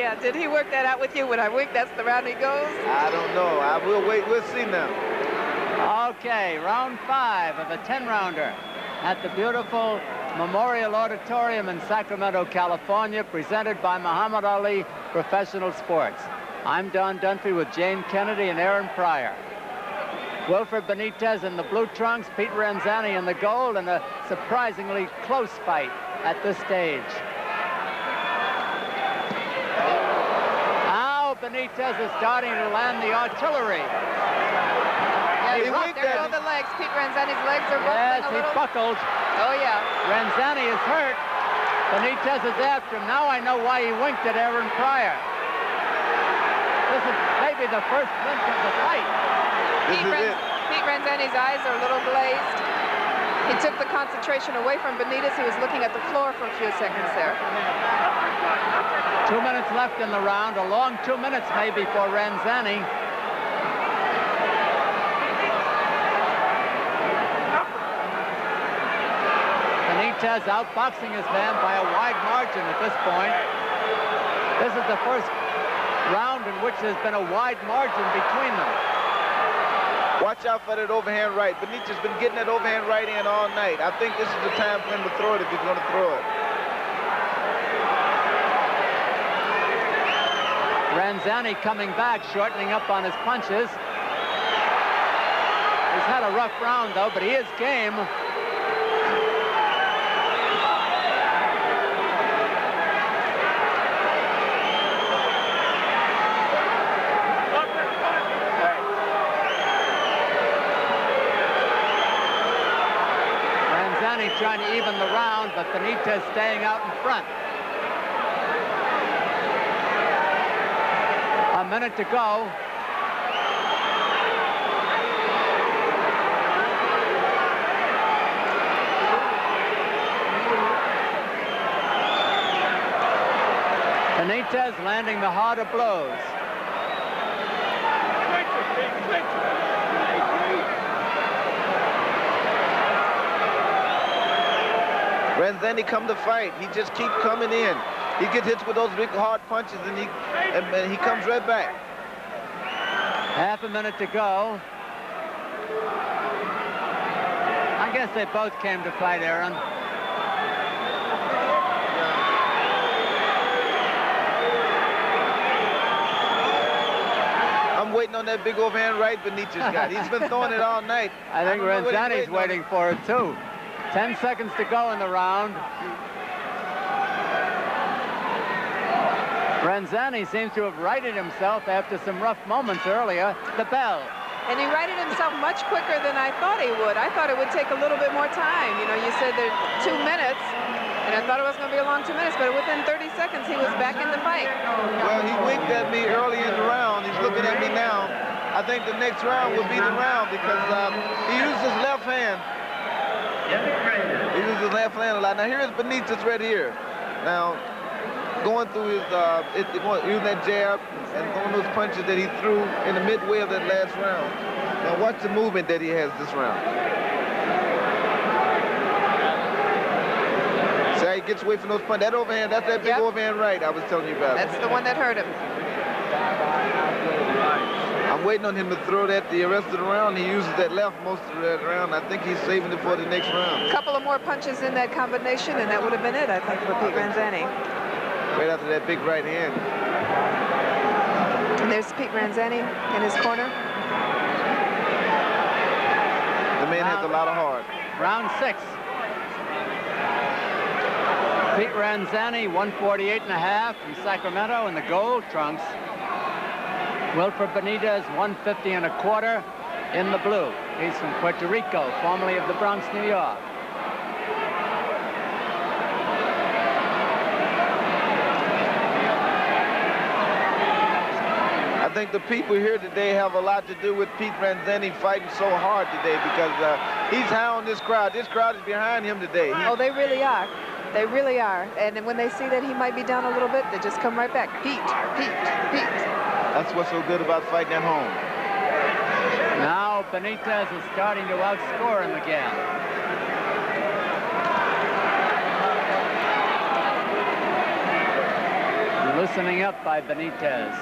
Yeah, did he work that out with you? When I wink, that's the round he goes? I don't know. I will wait. We'll see now. Okay, round 5 of a 10-rounder at the beautiful Memorial Auditorium in Sacramento, California, presented by Muhammad Ali Professional Sports. I'm Don Dunphy with Jane Kennedy and Aaron Pryor. Wilfredo Benitez in the blue trunks, Pete Ranzany in the gold, and a surprisingly close fight at this stage. Now Benitez is starting to land the artillery. Yeah, there go the legs. Pete Ranzany's legs are buckling a little. Yes, he buckled. Oh, yeah. Ranzany is hurt. Benitez is after him. Now I know why he winked at Aaron Pryor. This is maybe the first flinch of the fight. Pete Ranzany's eyes are a little glazed. He took the concentration away from Benitez. He was looking at the floor for a few seconds there. 2 minutes left in the round. A long 2 minutes maybe for Ranzany. Benitez outboxing his man by a wide margin at this point. This is the first round in which there's been a wide margin between them. Watch out for that overhand right. Benitez been getting that overhand right in all night. I think this is the time for him to throw it if he's going to throw it. Ranzany coming back, shortening up on his punches. He's had a rough round, though, but he is game. Trying to even the round, but Benitez staying out in front. A minute to go. Benitez landing the harder blows. Ranzany come to fight. He just keep coming in. He gets hit with those big hard punches, and he comes right back. Half a minute to go. I guess they both came to fight, Aaron. I'm waiting on that big overhand right Benitez got. He's been throwing it all night. I think Ranzany's waiting for it, too. 10 seconds to go in the round. Ranzany seems to have righted himself after some rough moments earlier. The bell. And he righted himself much quicker than I thought he would. I thought it would take a little bit more time. You know, you said there 2 minutes, and I thought it was going to be a long 2 minutes, but within 30 seconds, he was back in the fight. Well, he winked at me early in the round. He's looking at me now. I think the next round will be the round because he used his left hand. He uses his left hand a lot. Now here's Benitez right here. Now going through his using that jab and throwing those punches that he threw in the midway of that last round. Now watch the movement that he has this round. See how he gets away from those punches. That overhand, that's that big overhand right I was telling you about. That's the one that hurt him. I'm waiting on him to throw that the rest of the round. He uses that left most of that round. I think he's saving it for the next round. A couple of more punches in that combination, and that would have been it, I think, for Pete Ranzany. Right after that big right hand. And there's Pete Ranzany in his corner. The man has a lot of heart. Round 6. Pete Ranzany, 148.5 from Sacramento in the gold trunks. Wilfredo Benitez, 150.25 in the blue. He's from Puerto Rico, formerly of the Bronx, New York. I think the people here today have a lot to do with Pete Ranzany fighting so hard today because he's high on this crowd. This crowd is behind him today. Oh, they really are. They really are. And when they see that he might be down a little bit, they just come right back. Pete, Pete, Pete. That's what's so good about fighting at home. Now Benitez is starting to outscore him again. Loosening up by Benitez.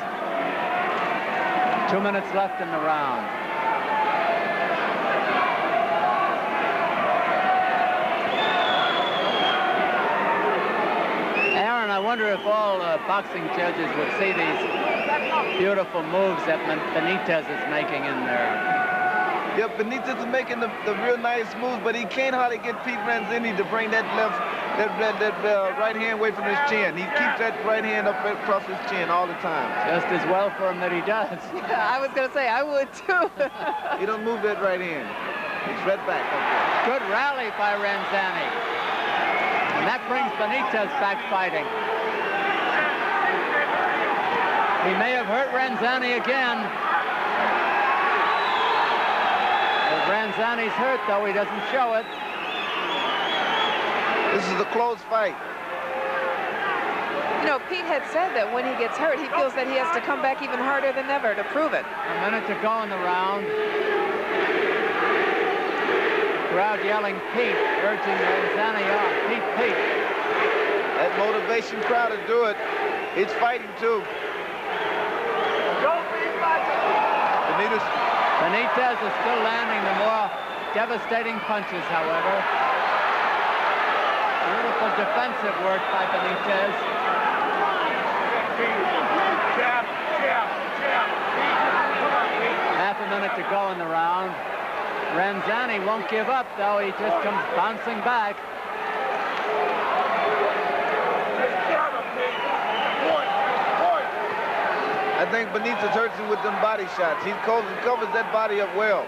2 minutes left in the round. Aaron, I wonder if all boxing judges would see these beautiful moves that Benitez is making in there. Yep, Benitez is making the real nice moves, but he can't hardly get Pete Ranzany to bring that right hand away from his chin. He keeps that right hand up across his chin all the time. Just as well for him that he does. Yeah, I was going to say, I would too. He don't move that right hand. It's right back. Okay. Good rally by Ranzany. And that brings Benitez back fighting. He may have hurt Ranzany again. If Ranzany's hurt, though, he doesn't show it. This is a close fight. You know, Pete had said that when he gets hurt, he feels that he has to come back even harder than ever to prove it. A minute to go in the round. Crowd yelling Pete, urging Ranzany on. Pete, Pete. That motivation crowd to do it. He's fighting too. Benitez is still landing the more devastating punches, however. Beautiful defensive work by Benitez. Half a minute to go in the round. Ranzany won't give up, though. He just comes bouncing back. I think Benitez hurts him with them body shots. He covers that body up well.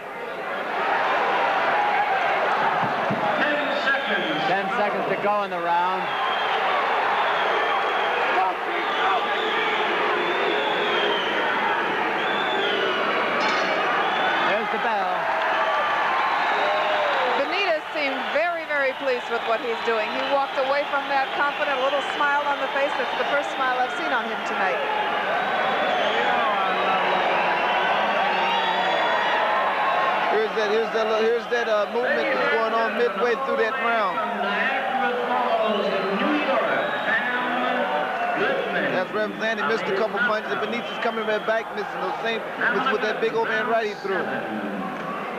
10 seconds to go in the round. There's the bell. Benitez seemed very, very pleased with what he's doing. He walked away from that confident, little smile on the face. That's the first smile I've seen on him tonight. Here's that movement that's going on midway through that round. That's Ranzany missed a couple punches, and Benitez coming right back, missing those same with that big overhand right he threw.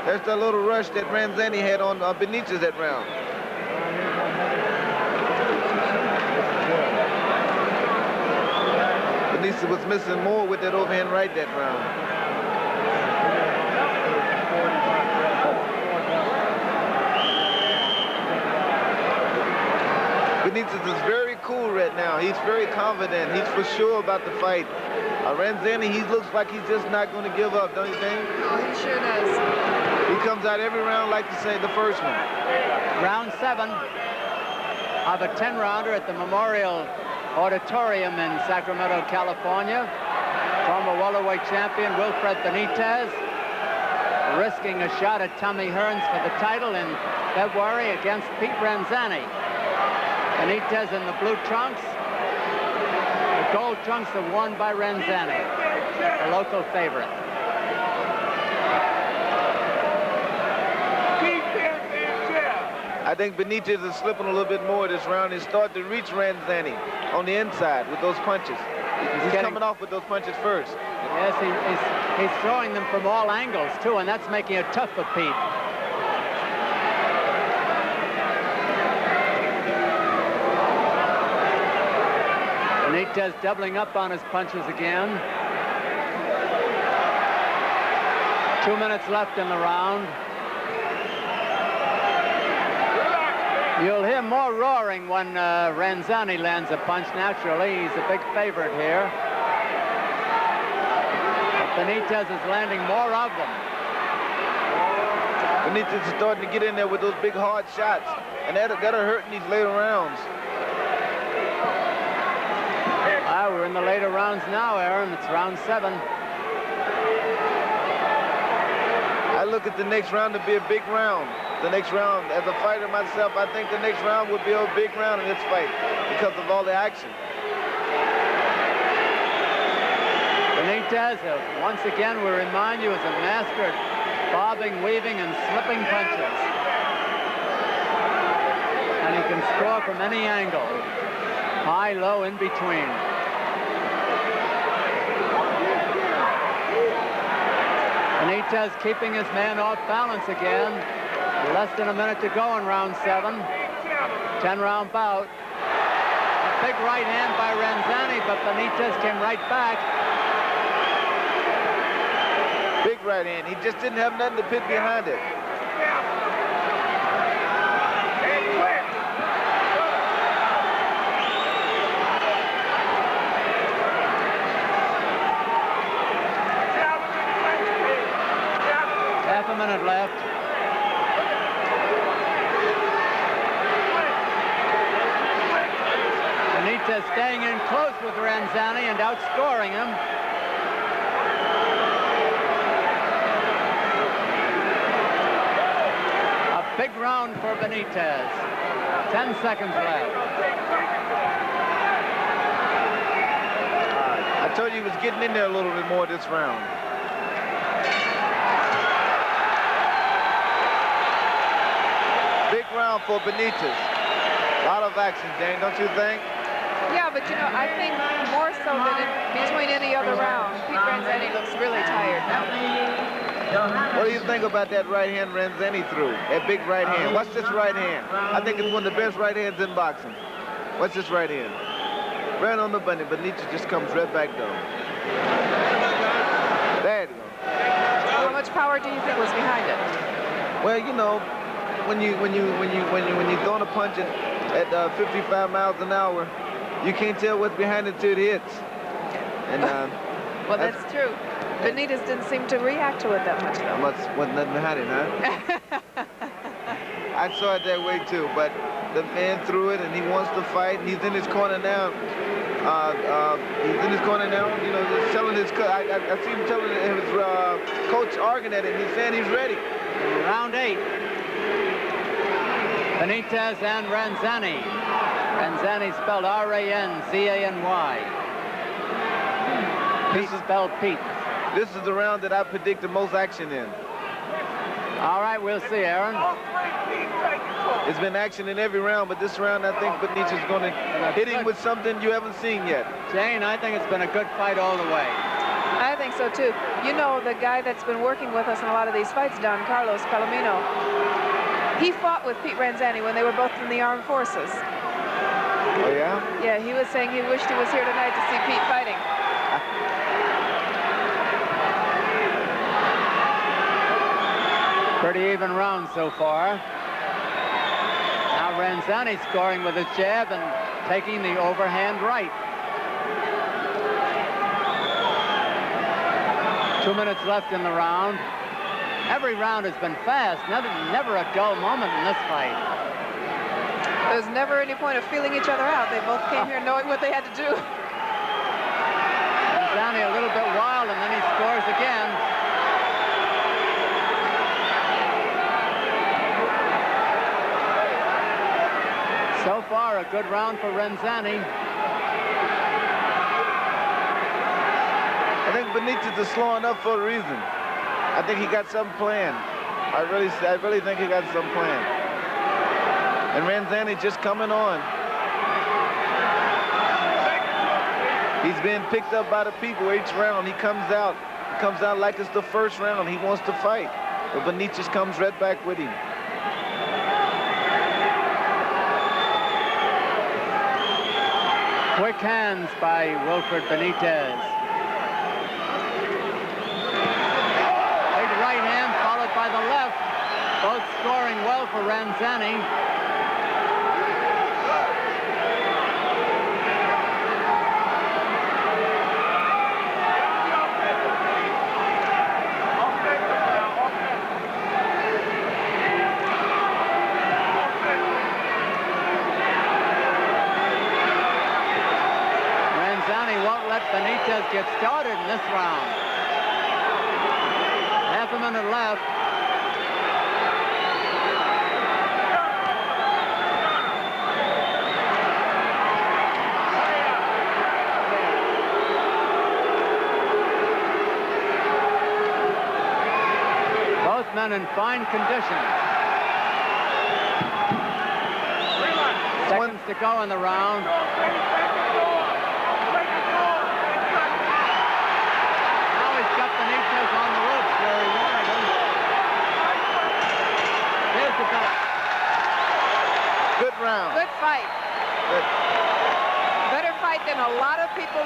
There's that little rush that Ranzany had on Benitez that round. Benitez was missing more with that overhand right that round. Benitez is very cool right now. He's very confident. He's for sure about the fight. Ranzany, he looks like he's just not going to give up, don't you think? Oh, he sure does. He comes out every round like to say the first one. Round 7 of a 10-rounder at the Memorial Auditorium in Sacramento, California. Former welterweight champion Wilfredo Benitez risking a shot at Tommy Hearns for the title in February against Pete Ranzany. Benitez in the blue trunks. The gold trunks are worn by Ranzany, the local favorite. I think Benitez is slipping a little bit more this round. He's starting to reach Ranzany on the inside with those punches. He's coming off with those punches first. Yes, he's throwing them from all angles, too, and that's making it tough for Pete. Benitez doubling up on his punches again. 2 minutes left in the round. You'll hear more roaring when Ranzany lands a punch. Naturally, he's a big favorite here. But Benitez is landing more of them. Benitez is starting to get in there with those big hard shots, and that'll hurt in these later rounds. We're in the later rounds now, Aaron. It's round 7. I look at the next round to be a big round. The next round, as a fighter myself, I think the next round would be a big round in this fight because of all the action. Benitez, once again, we remind you, is a master at bobbing, weaving, and slipping punches. And he can score from any angle. High, low, in between. Benitez keeping his man off balance again. Less than a minute to go in round 7. 10-round bout. A big right hand by Ranzany, but Benitez came right back. Big right hand. He just didn't have nothing to pit behind it. Half a minute left. Benitez staying in close with Ranzany and outscoring him. A big round for Benitez. 10 seconds left. I told you he was getting in there a little bit more this round. Big round for Benitez. A lot of action, Dane, don't you think? Yeah, but you know, I think more so than between any other round, Pete Ranzany looks really tired now. What do you think about that right hand Ranzany threw? That big right hand. What's this right hand? I think it's one of the best right hands in boxing. What's this right hand? Right on the bunny, but Benitez just comes right back down. There you go. How much power do you think was behind it? Well, you know, when you're throwing a punch at 55 miles an hour, you can't tell what's behind it till it hits. And well, that's true. Benitez didn't seem to react to it that much, though. Wasn't nothing behind it, huh? I saw it that way too, but the man threw it, and he wants to fight, and he's in his corner now. He's in his corner now, you know, just telling his I see him telling his coach arguing at him. He's saying he's ready. Round 8. Benitez and Ranzany. Ranzany spelled R-A-N-Z-A-N-Y. Pete spelled Pete. This is the round that I predict the most action in. All right, we'll see, Aaron. It's been action in every round, but this round I think Benitez is going to hit him with something you haven't seen yet. Jane, I think it's been a good fight all the way. I think so, too. You know, the guy that's been working with us in a lot of these fights, Don Carlos Palomino, he fought with Pete Ranzany when they were both in the armed forces. Oh, yeah? Yeah, he was saying he wished he was here tonight to see Pete fighting. Pretty even round so far. Now Ranzany scoring with his jab and taking the overhand right. 2 minutes left in the round. Every round has been fast. Never a dull moment in this fight. There's never any point of feeling each other out. They both came here knowing what they had to do. Ranzany a little bit wild, and then he scores again. So far, a good round for Ranzany. I think Benitez is slowing up for a reason. I think he got something planned. I really think he got something planned. And Ranzany just coming on. He's being picked up by the people each round. He comes out like it's the first round. He wants to fight. But Benitez comes right back with him. Quick hands by Wilfredo Benitez. Big right hand followed by the left. Both scoring well for Ranzany. Benitez gets started in this round. Half a minute left. Both men in fine condition. Seconds to go in the round. Benitez on the ropes where he wanted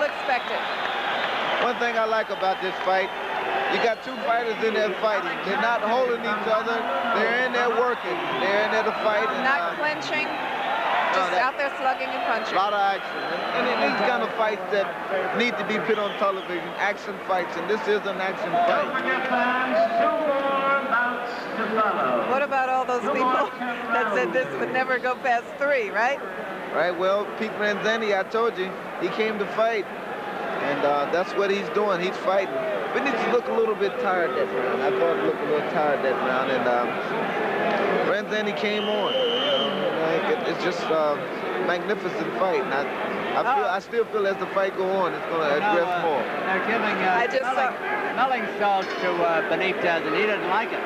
expected. One thing I like about this fight, you got two fighters in there fighting. They're not holding each other. They're in there working. They're in there to fight. And, Not clinching, just out there slugging and punching. A lot of action. And these kind of fights that need to be put on television, action fights, and this is an action fight. What about all those people that said this would never go past 3, right? Right, well, Pete Ranzany, I told you, he came to fight. And that's what he's doing. He's fighting. Benitez looked a little bit tired that round. I thought he looked a little tired that round. And Ranzany came on. It's just a magnificent fight. And I still feel as the fight go on, it's going to address more. They're giving smelling salts to Benitez, and he didn't like it.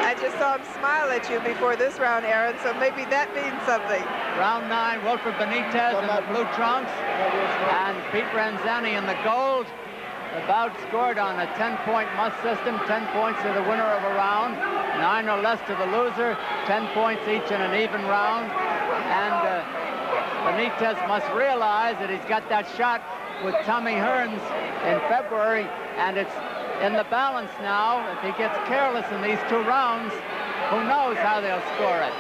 I just saw him smile at you before this round, Aaron, so maybe that means something. Round 9, Wilfredo Benitez in the blue trunks and Pete Ranzany in the gold. The bout scored on a 10-point must system, 10 points to the winner of a round, 9 or less to the loser, 10 points each in an even round. And Benitez must realize that he's got that shot with Tommy Hearns in February, and it's in the balance now. If he gets careless in these 2 rounds, who knows how they'll score it.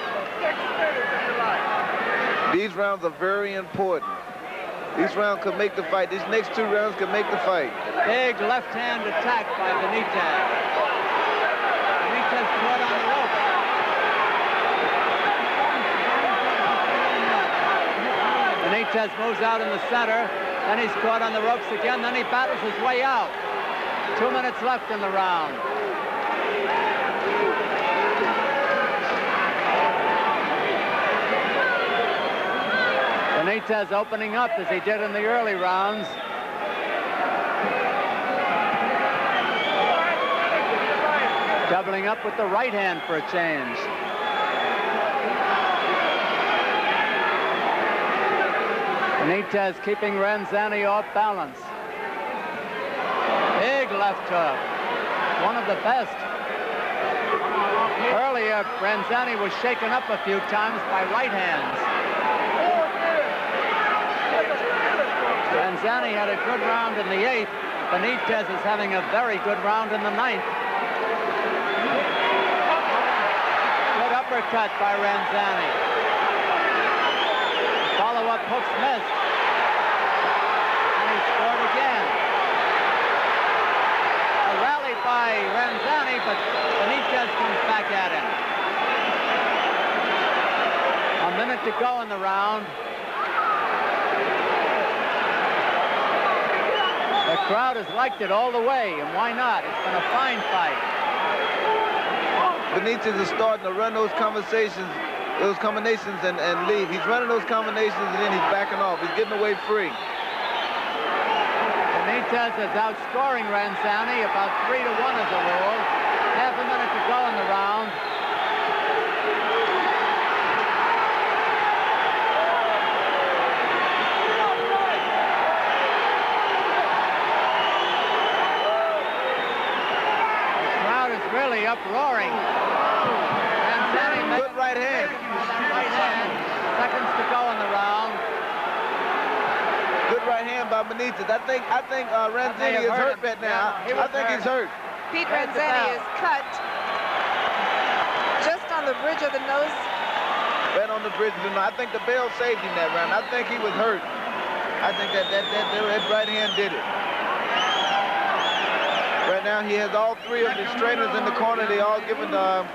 These rounds are very important. These rounds could make the fight. These next 2 rounds could make the fight. Big left-hand attack by Benitez. Benitez caught on the ropes. Benitez moves out in the center. Then he's caught on the ropes again. Then he battles his way out. 2 minutes left in the round. Benitez opening up as he did in the early rounds. Doubling up with the right hand for a change. Benitez keeping Ranzany off balance. Big left hook. One of the best. Earlier, Ranzany was shaken up a few times by right hands. Ranzany had a good round in the 8th. Benitez is having a very good round in the 9th. Good uppercut by Ranzany. Follow-up hooks missed. And he scored again. A rally by Ranzany, but Benitez comes back at him. A minute to go in the round. The crowd has liked it all the way, and why not? It's been a fine fight. Benitez is starting to run those combinations and leave. He's running those combinations and then he's backing off. He's getting away free. Benitez is outscoring Ranzany about 3-1 as a rule. Half a minute to go in the round. Really uproaring. Ranzany good right hand. Right hand. Seconds to go in the round. Good right hand by Benitez. I think Ranzany is hurt right now. I think he's hurt. Pete Ranzany is cut just on the bridge of the nose. Right on the bridge of the nose. I think the bell saved him that round. I think he was hurt. I think that right hand did it. Right now, he has all 3 of his trainers in the corner. They all giving some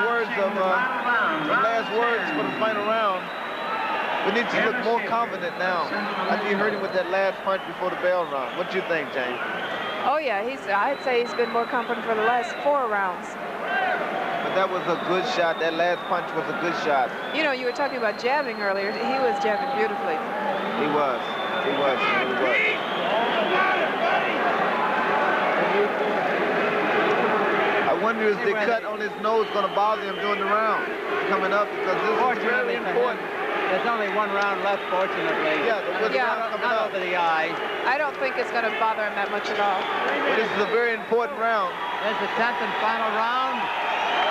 words of some last words for the final round. Benitez look more confident now. I think you heard him with that last punch before the bell rung. What do you think, James? Oh yeah, I'd say he's been more confident for the last 4 rounds. But that was a good shot. That last punch was a good shot. You know, you were talking about jabbing earlier. He was jabbing beautifully. He was. He was. He was. I wonder if the cut on his nose going to bother him during the round coming up, because this is very important. There's only 1 round left, fortunately. Yeah, not over the eye. I don't think it's going to bother him that much at all. But this is a very important round. There's the 10th and final round.